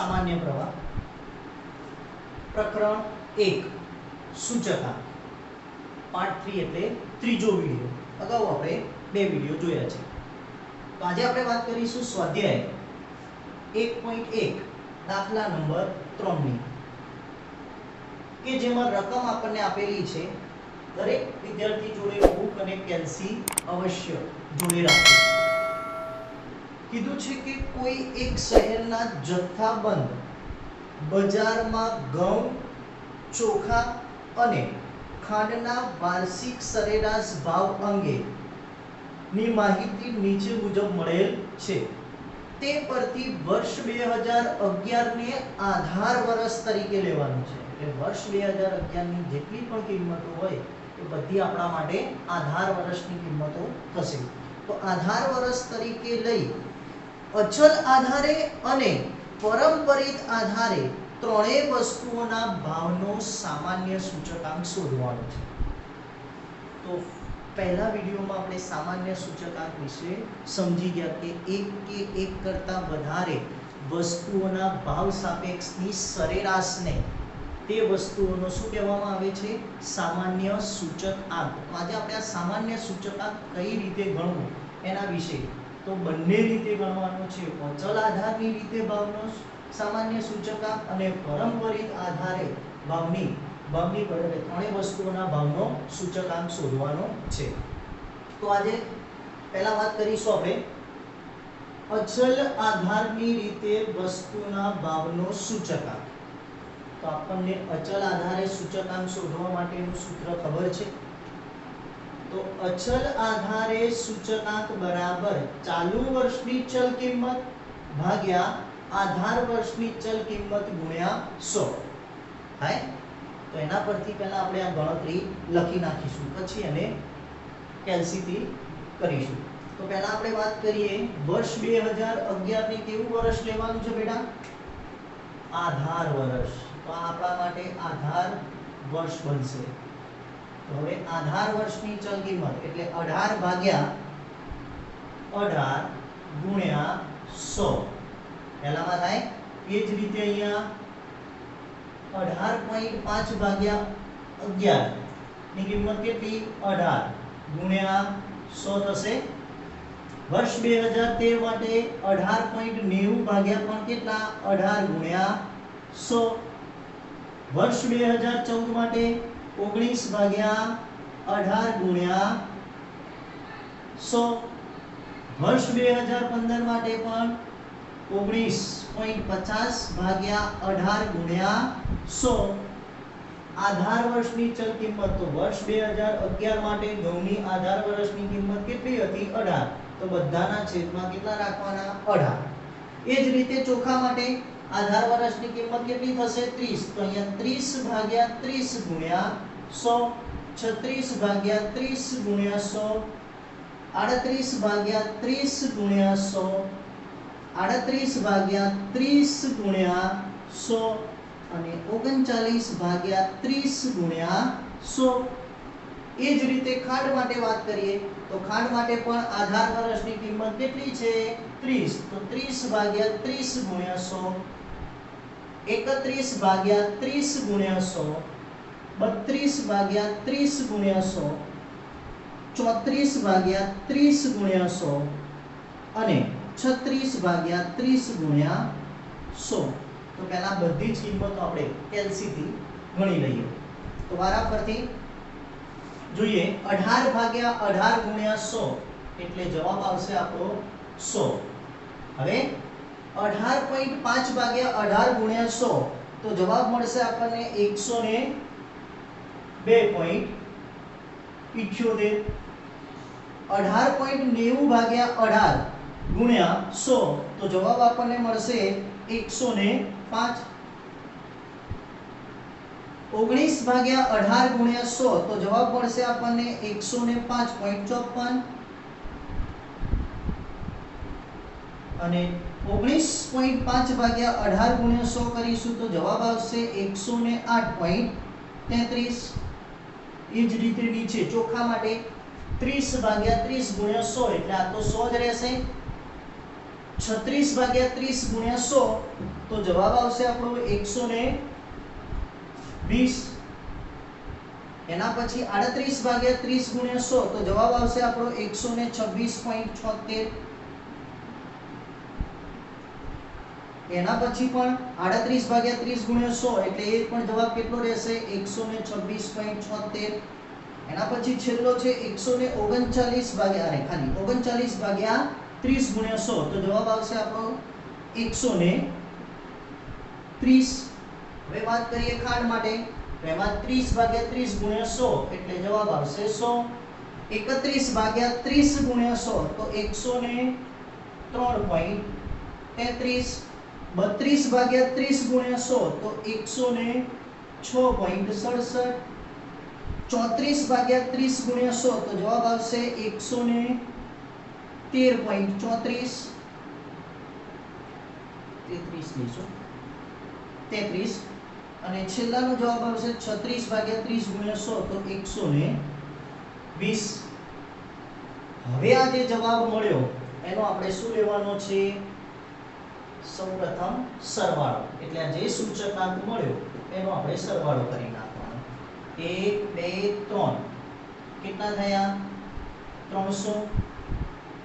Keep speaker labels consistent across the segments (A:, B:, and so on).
A: સામાન્ય પ્રવાહ પ્રકરણ 1 સૂચકાંક પાર્ટ 3 એટલે ત્રીજો વિડિયો. અગાઉ આપણે બે વિડિયો જોયા છે. તો આજે આપણે વાત કરીશું સ્વાધ્યાય 1.1 દાખલા નંબર 3 ની, કે જેમાં રકમ આપણને આપેલી છે. દરેક વિદ્યાર્થી જોડે બુક અને કેલ્સી અવશ્ય જોડે રાખો. કીધું છે કે કોઈ એક શહેરના જથ્થાબંધ બજારમાં ઘઉં, ચોખા અને ખાંડના વાર્ષિક સરેરાશ ભાવ અંગે ની માહિતી નીચે મુજબ મળેલ છે. તે પરથી વર્ષ 2011 ને આધાર વર્ષ તરીકે લેવાનું છે. એટલે વર્ષ 2011 ની જેટલી પણ કિંમતો હોય એ બધી આપણા માટે આધાર વર્ષની કિંમતો થશે. તો આધાર વર્ષ તરીકે લઈ અચલ આધારે અને પરંપરિત આધારે ત્રણેય વસ્તુઓના ભાવનો સામાન્ય સૂચકાંક શોધવાનો છે. તો પહેલા વિડિયોમાં આપણે સામાન્ય સૂચકાંક વિશે સમજી ગયા કે એક કરતાં વધારે વસ્તુઓના ભાવ સાપેક્ષની સરેરાશને તે વસ્તુઓનો શું કહેવામાં આવે છે? સામાન્ય સૂચકાંક. તો આજે આપણે આ સામાન્ય સૂચકાંક કઈ રીતે ગણવું એના વિશે, તો બંને રીતે ગણવાનો છે. અચલ આધારની રીતે ભાવનો સામાન્ય સૂચકાંક અને પરંપરિત આધારે ભાવની ત્રણેય વસ્તુઓના ભાવનો સૂચકાંક શોધવાનો છે. તો આજે પહેલા વાત કરીશું આપણે અચલ આધારની રીતે વસ્તુના ભાવનો સૂચકાંક. તો આપણને અચલ આધારે સૂચકાંક શોધવા માટેનું સૂત્ર ખબર છે. તો અચલ આધારે સૂચકાંક બરાબર ચાલુ વર્ષની ચલ કિંમત ભાગ્યા આધાર વર્ષની ચલ કિંમત ગુણ્યા 100 થાય. તો એના પરથી પહેલા આપણે આ ગણતરી લખી નાખીશું, પછી એને કેલ્સીથી કરીશું. તો પહેલા આપણે વાત કરીએ વર્ષ 2011 ને કેવું વર્ષ લેવાનું છે બેટા? આધાર વર્ષ. તો આ આપણા માટે આધાર વર્ષ બનશે. તો હવે આધાર વર્ષની ચલ કિંમત એટલે 18 ભાગ્યા 18 ગુણ્યા 100 પહેલામાં થાય. એ જ રીતે અહીંયા 18.5 ભાગ્યા 11 ની કિંમત કેટલી? 18 ગુણ્યા 100 થશે. વર્ષ 2013 માટે 18.90 ભાગ્યા પણ કેટલા? 18 ગુણ્યા 100. વર્ષ 2014 માટે 19 ભાગ્યા 18 ગુણ્યા 100. વર્ષ 2015 માટે પણ 19.50 ભાગ્યા 18 ગુણ્યા 100. આધાર વર્ષની ચલ કિંમત, તો વર્ષ 2011 માટે ઘઉંની આધાર વર્ષની કિંમત કેટલી હતી? 18. તો બધાના છેદમાં કેટલા રાખવાના? 18. એ જ રીતે ચોખા માટે આધાર વર્ષની કિંમત કેટલી થશે? 30. તો અહીંયા 30 ભાગ્યા 30 ગુણ્યા 100, 36 ભાગ્યા 30 ગુણ્યા 100, 38 ભાગ્યા 30 ગુણ્યા 100, 38 ભાગ્યા 30 ગુણ્યા 100 અને 39 ભાગ્યા 30 ગુણ્યા 100. એ જ રીતે ખાંડ માટે વાત કરીએ તો ખાંડ માટે પણ આધાર વર્ષની કિંમત કેટલી છે? 30. તો 30 ભાગ્યા 30 ગુણ્યા 100, 31 ભાગ્યા 30 ગુણ્યા 100, 32 ભાગ્યા 30 ગુણ્યા 100, 34 ભાગ્યા 30 ગુણ્યા 100 અને 36 ભાગ્યા 30 ગુણ્યા 100. તો પહેલા બધી જ કિંમતો આપણે કેલ્સીથી ગણી લઈએ. તો વારા પરથી જોઈએ 18 ભાગ્યા 18 ગુણ્યા 100 એટલે જવાબ આવશે આપણો 100. હવે 18.5 ભાગ્યા 18 ગુણ્યા 100 તો જવાબ મળશે આપણને 102.78. 18.90 ભાગ્યા 18 ગુણ્યા 100 તો જવાબ આપણને મળશે 105. 19 ભાગ્યા 18 ગુણ્યા 100 તો જવાબ મળશે આપણને 105.54 અને 19.5 ભાગ્યા 18 ગુણ્યા 100 કરીશું તો જવાબ આવશે 108.33. એ જ રીતે નીચે ચોખા માટે 30 ભાગ્યા 30 ગુણ્યા 100 એટલે આ તો 100 જ રહેશે. 36 ભાગ્યા 30 ગુણ્યા 100 તો જવાબ આવશે આપણો 120. એના પછી 38 ભાગ્યા 30 ગુણ્યા 100 તો જવાબ આવશે આપણો 126.76. એના પછી પણ 38 ભાગ્યા 30 ગુણ્યા 100 એટલે એ પણ જવાબ કેટલો રહેશે 126.76. એના પછી છેલ્લો છે 139 ભાગ્યા ખાલી 39 ભાગ્યા 30 ગુણ્યા 100 તો જવાબ આવશે આપણો 130. હવે વાત કરીએ ખાંડ માટે તો એમાં 30 ભાગ્યા 30 ગુણ્યા 100 એટલે જવાબ આવશે 100. 31 ભાગ્યા 30 ગુણ્યા 100 તો 103.33. 32 ભાગ્યા 30 ગુણ્યા 100 તો 106.67. 34 ભાગ્યા 30 ગુણ્યા 100 તો જવાબ આવશે 113.34. 33 અને છેલ્લાનો જવાબ આવશે 36 ભાગ્યા 30 ગુણ્યા 100 તો 120. હવે આ જે જવાબ મળ્યો એનો આપણે શું લેવાનો છે સૌપ્રથમ સરવાળો. એટલે આ જે સૂચકાંક મળ્યો એનો આપણે સરવાળો કરી નાખવાનો. 1 2 3 કેટલા થયા 300.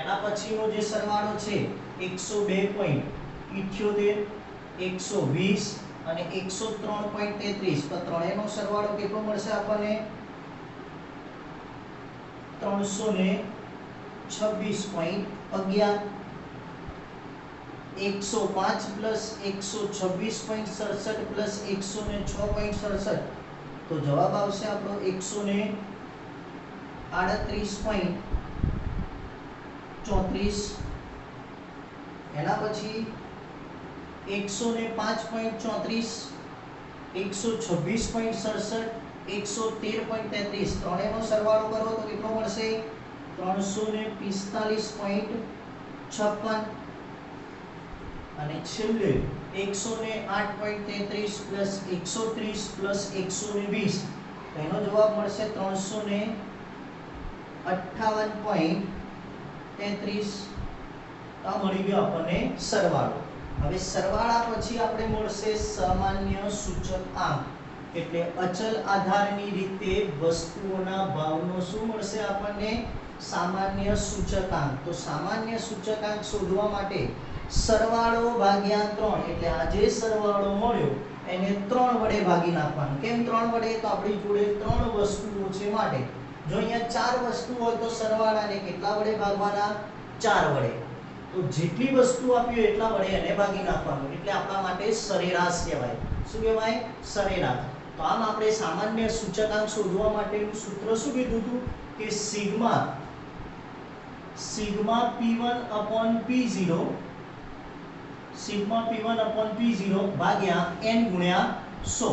A: એના પછીનો જે સરવાળો છે 102.78 120 અને 103.33 તો ત્રણેયનો સરવાળો કેટલો મળશે આપણને 326.11. 105 પ્લસ 126.67 પ્લસ 106.67 તો જવાબ આવશે આપણો 138.34. એના પછી 105.34 126.67 113.33 ત્રણેયનો સરવાળો કરો તો કેટલો મળશે 345.56. અને છેલ્લે 108.33 પ્લસ 130 પ્લસ 120 તો એનો જવાબ મળશે 358.33. આ મળી ગયો આપણને સરવાળો. હવે સરવાળા પછી આપણે મળશે સામાન્ય સૂચકાંક એટલે અચલ આધારની રીતે વસ્તુઓના ભાવનો શું મળશે આપણને સામાન્ય સૂચકાંક. તો સામાન્ય સૂચકાંક શોધવા માટે સરવાળો ભાગ્યા 3 એટલે આ જે સરવાળો મળ્યો એને 3 વડે ભાગી નાખવાનો. કેમ 3 વડે તો આપણી જોડે 3 વસ્તુઓ છે માટે. જો અહીંયા 4 વસ્તુ હોય તો સરવાળાને કેટલા વડે ભાગવાના 4 વડે. તો જેટલી વસ્તુ આપી હોય એટલા વડે એને ભાગી નાખવાનું એટલે આપણા માટે સરેરાશ કહેવાય. શું કહેવાય સરેરાશ. તો આમ આપણે સામાન્ય સૂચકાંક શોધવા માટેનું સૂત્ર શું કીધું હતું કે સિગ્મા P1/P0 સિગ્મા P1/P0 ભાગ્યા n ગુણ્યા 100.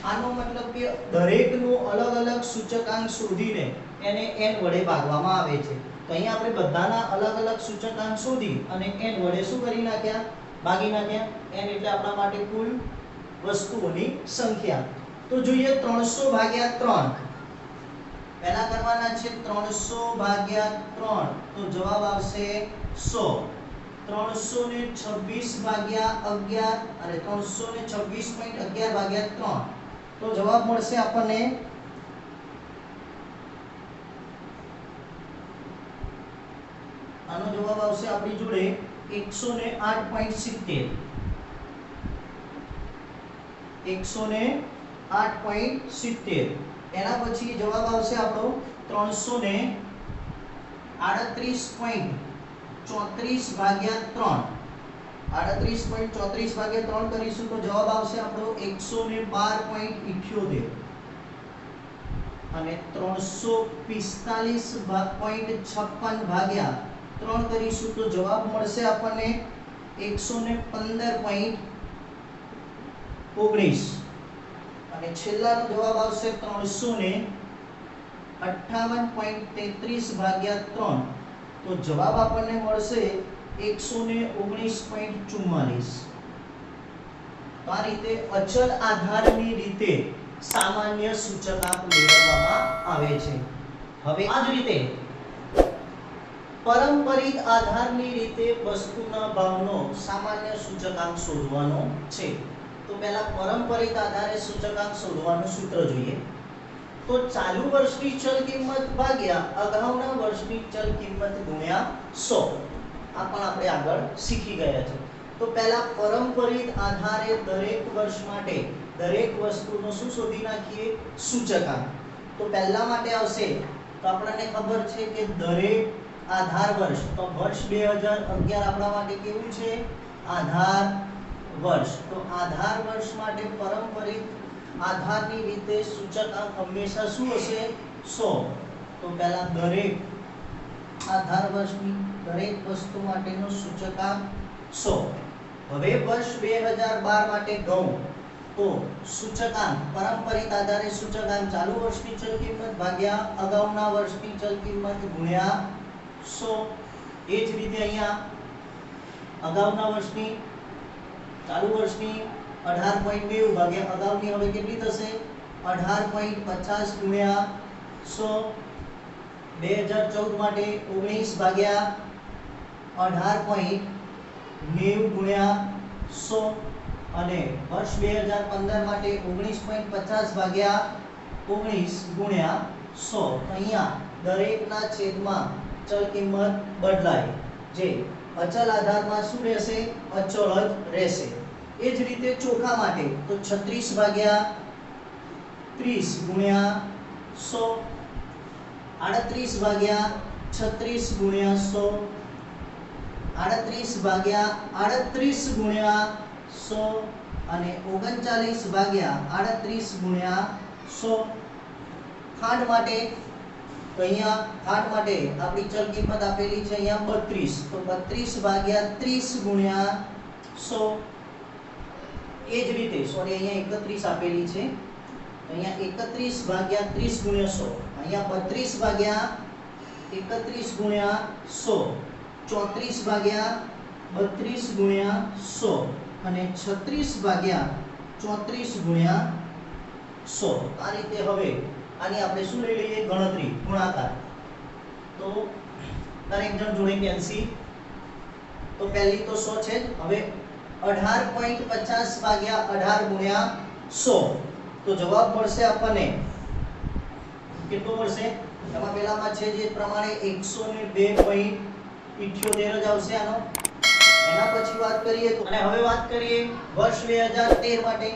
A: આનો મતલબ કે દરેકનું અલગ અલગ સૂચકાંક શોધીને એને n વડે ભાગવામાં આવે છે. તો અહીંયા આપણે બધાના અલગ અલગ સૂચકાંક શોધી અને n વડે શું કરી નાખ્યા ભાગી નાખ્યા. n એટલે આપણા માટે કુલ વસ્તુઓની સંખ્યા. તો જોઈએ 300 ભાગ્યા 3 પહેલા કરવાના છે 300 ભાગ્યા 3 તો જવાબ આવશે 100. 326 ભાગ્યા 11 અને 326.11 ભાગ્યા 3 તો જવાબ મળશે આપણને આનો જવાબ આવશે આપણી જોડે 108.70. 108.70. એના પછી જવાબ આવશે આપણો 338.34 ભાગ્યા 3. 38.34 ભાગ્યા 3 કરીશું તો જવાબ આવશે આપણો 112.78 અને 345.56 ભાગ્યા 3 કરીશું તો જવાબ મળશે આપણને 115.19 અને છેલ્લાનો જવાબ આવશે 358.33 ભાગ્યા 3 તો જવાબ આપણને મળશે 119.44. તો આ રીતે અચલ આધારની રીતે સામાન્ય સૂચકાંક મેળવવામાં આવે છે. હવે આ જ રીતે પરંપરિત આધારની રીતે વસ્તુના ભાવનો સામાન્ય સૂચકાંક શોધવાનો છે. તો પહેલા પરંપરિત આધારે સૂચકાંક શોધવાનું સૂત્ર જોઈએ. તો ચાલુ વર્ષની ચલ કિંમત ભાગ્યા અગાઉના વર્ષની ચલ કિંમત ગુણ્યા 100. આ પણ આપણે આગળ શીખી ગયા છે. તો પહેલા પરંપરિત આધારે દરેક વર્ષ માટે દરેક વસ્તુનો શું શોધી નાખીએ? સૂચકાંક. તો પહેલા માટે આવશે તો આપણને ખબર છે કે દરેક આધાર વર્ષ, તો વર્ષ 2011 આપણા માટે કેવું છે? આધાર વર્ષ. તો આધાર વર્ષ માટે પરંપરિત આધારની રીતે સૂચકાંક હંમેશા શું હશે? 100. તો પહેલા દરેક આધાર વર્ષની દરેક વસ્તુ માટેનો સૂચકાંક 100. હવે વર્ષ 2012 માટે ઘઉં, તો સૂચકાંક પરંપરિત આધારે સૂચકાંક ચાલુ વર્ષની ચલ કિંમત ભાગ્યા અગાઉના વર્ષની ચલ કિંમત ગુણ્યા 100. એ જ રીતે અહીંયા અગાઉના વર્ષની ચાલુ વર્ષની 18.90 ભાગ્યા અગાઉની હવે કેટલી થશે? 18.50 ગુણ્યા 100. 2014 માટે 19 ભાગ્યા 18.90 ગુણ્યા 100 અને વર્ષ 2015 માટે 19.50 ભાગ્યા 19 ગુણ્યા 100. અહીંયા દરેકના છેદમાં ચલ કિંમત બદલાય, જે અચલ આધારમાં શું રહેશે? અચલ જ રહેશે. એ જ રીતે ચોખા માટે તો 36 ભાગ્યા 30 ગુણ્યા 100, 38 ભાગ્યા 36 ગુણ્યા 100, 38 ભાગ્યા 38 ગુણ્યા 100 અને 39 ભાગ્યા 38 ગુણ્યા 100. ખાંડ માટે તો અહીંયા ખાંડ માટે આપણી ચલ કિંમત આપેલી છે અહીંયા 32, તો 32 ભાગ્યા 30 ગુણ્યા 100. એ જ રીતે અહીંયા 31 આપેલી છે, અહીંયા 31 ભાગ્યા 30 ગુણ્યા 100, અહીંયા 32 ભાગ્યા 31 ગુણ્યા 100, 34 ભાગ્યા 32 ગુણ્યા 100 અને 36 ભાગ્યા 34 ગુણ્યા 100. આ રીતે હવે આની આપણે શું લઈ લઈએ? ગણતરી, ગુણાકાર. તો દરેક જણ જોડે કેન્સી. તો પહેલી તો 100 છે જ. હવે 18.50 ભાગ્યા 18 ગુણ્યા 100, તો જવાબ મળશે આપણને કેટલો મળશે? એમાં પહેલામાં છે જે પ્રમાણે 102.78 જ આવશે આનો. એના પછી વાત કરીએ તો અને હવે વાત કરીએ વર્ષ 2013 માટે,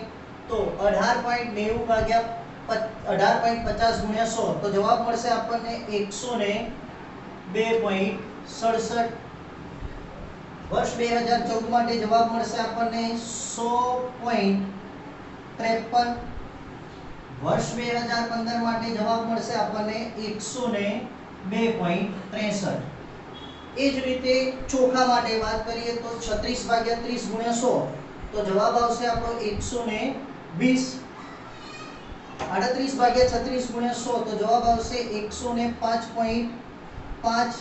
A: તો 18.90 ભાગ્યા 18.50 ગુણ્યા 100, તો જવાબ મળશે આપણને 102.67. વર્ષ 2014 માટે જવાબ મળશે આપણને 100.53. વર્ષ 2015 માટે જવાબ મળશે આપણને 102.63. એ જ રીતે ચોખા માટે વાત કરીએ તો 36 ભાગ્યા 30 ગુણ્યા 100, તો જવાબ આવશે આપણો 120. 38 ભાગ્યા 36 ગુણ્યા 100, તો જવાબ આવશે 105.5.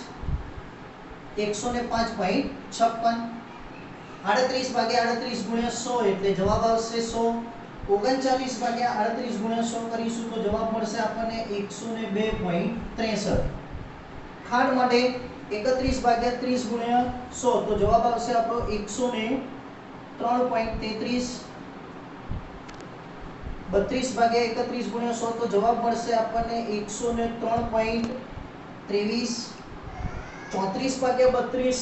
A: 105.56. 38 ભાગ્યા 38 ગુણ્યા 100 એટલે જવાબ આવશે 100. 39 ભાગ્યા 38 ગુણ્યા 100 કરીશું તો જવાબ મળશે આપણને 102.63. ખાંડ માટે 31 ભાગ્યા 30 ગુણ્યા 100, તો જવાબ આવશે આપણો 103.33. 32 ભાગ્યા 31 ગુણ્યા 100, તો જવાબ મળશે આપણને 103.23. 34 ભાગ્યા 32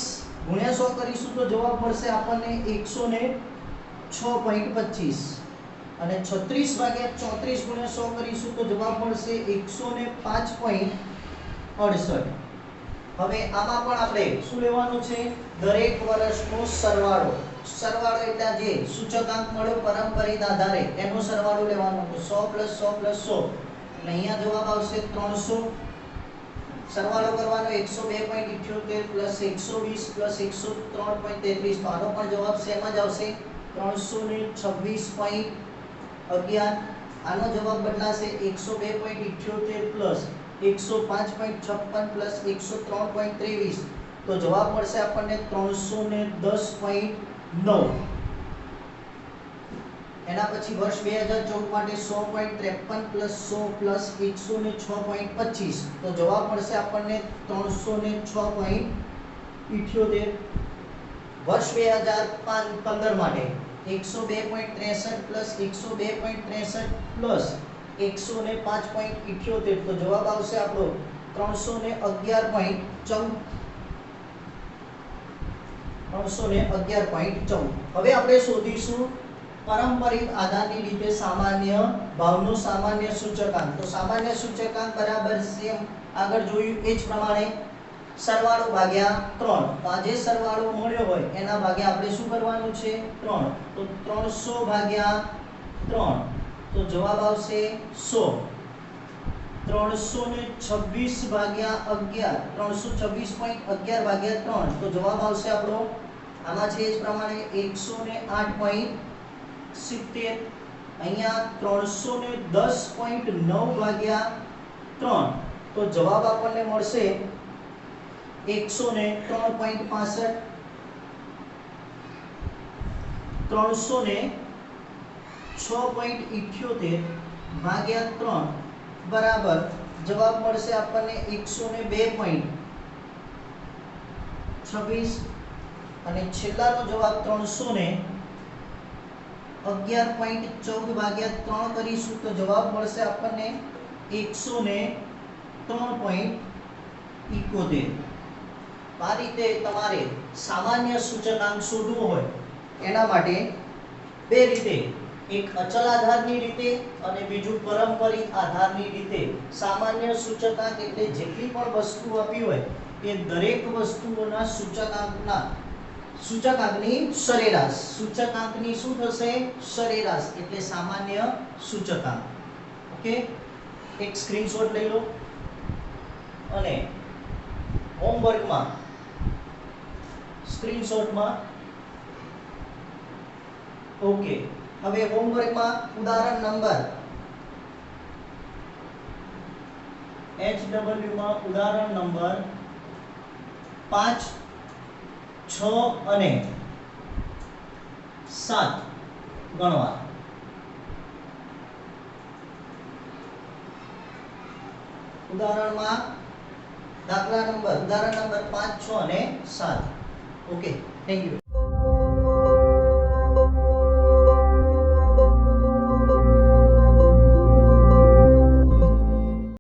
A: ગુણ્યા 100 કરીશું તો જવાબ મળશે આપણને 106.25 અને 36 ભાગ્યા 34 ગુણ્યા 100 કરીશું તો જવાબ મળશે 105.68. હવે આમાં પણ આપણે શું લેવાનું છે? દરેક વર્ષનો સરવાળો. સરવાળો એટલે જે સૂચકાંક મળ્યો પરંપરિત આધારે એનો સરવાળો લેવાનો. તો 100 + 100 + 100 એટલે અહીંયા જવાબ આવશે 300. સરવાળો કરવાનો 102.78 + 120 + 103.33, તો આનો પણ જવાબ સેમ જ આવશે 326.11. આનો જવાબ બદલાશે 102.78 + 105.56 + 103.23, તો જવાબ મળશે આપણને 310.9. એના પછી વર્ષ 2014 માટે 100.53 પ્લસ 100 પ્લસ 106.25 તો જવાબ મળશે આપણને 306.78. વર્ષ 2015 માટે 102.63 પ્લસ 102.63 પ્લસ 105.78 તો જવાબ આવશે આપણો 311.14. હવે આપણે શોધીશું પારંપરિક આધારની રીતે સામાન્ય ભાવનો સામાન્ય સૂચકાંક. તો સામાન્ય સૂચકાંક બરાબર સેમ આગળ જોયું એ જ પ્રમાણે સરવાળો ભાગ્યા 3. તો આ જે સરવાળો મળ્યો હોય એના ભાગ્યા આપણે શું કરવાનું છે 3. તો 300 ભાગ્યા 3 તો જવાબ આવશે 100. 326 ભાગ્યા 11 326.11 ભાગ્યા 3 તો જવાબ આવશે આપણો આમાં છે એ જ પ્રમાણે 108.70. અહીંયા 310.9 ભાગ્યા 3 તો જવાબ આપણને મળશે 103.65. 306.78 ભાગ્યા 3 બરાબર જવાબ મળશે આપણને 102.26 અને છેલ્લાનો જવાબ 311.14 ભાગ્યા 3 કરીશું તો જવાબ મળશે આપણને 103.71. આ રીતે તમારે સામાન્ય સૂચકાંક શોધવું હોય એના માટે બે રીતે, એક અચલ આધારની રીતે અને બીજું પારંપરિક આધારની રીતે. સામાન્ય સૂચકાંક એટલે જેટલી પણ વસ્તુ આપી હોય એ દરેક વસ્તુઓના સૂચકાંકની સરેરાશ. સૂચકાંકની શું થશે સરેરાશ એટલે સામાન્ય સૂચકાંક. ઓકે, એક સ્ક્રીનશોટ લઈ લો અને હોમવર્કમાં સ્ક્રીનશોટમાં ઓકે. હવે હોમવર્કમાં ઉદાહરણ નંબર HW માં ઉદાહરણ નંબર 5, 6 અને 7 ગણવા. ઉદાહરણમાં ઉદાહરણ નંબર 5, 6 અને 7. Okay, thank you.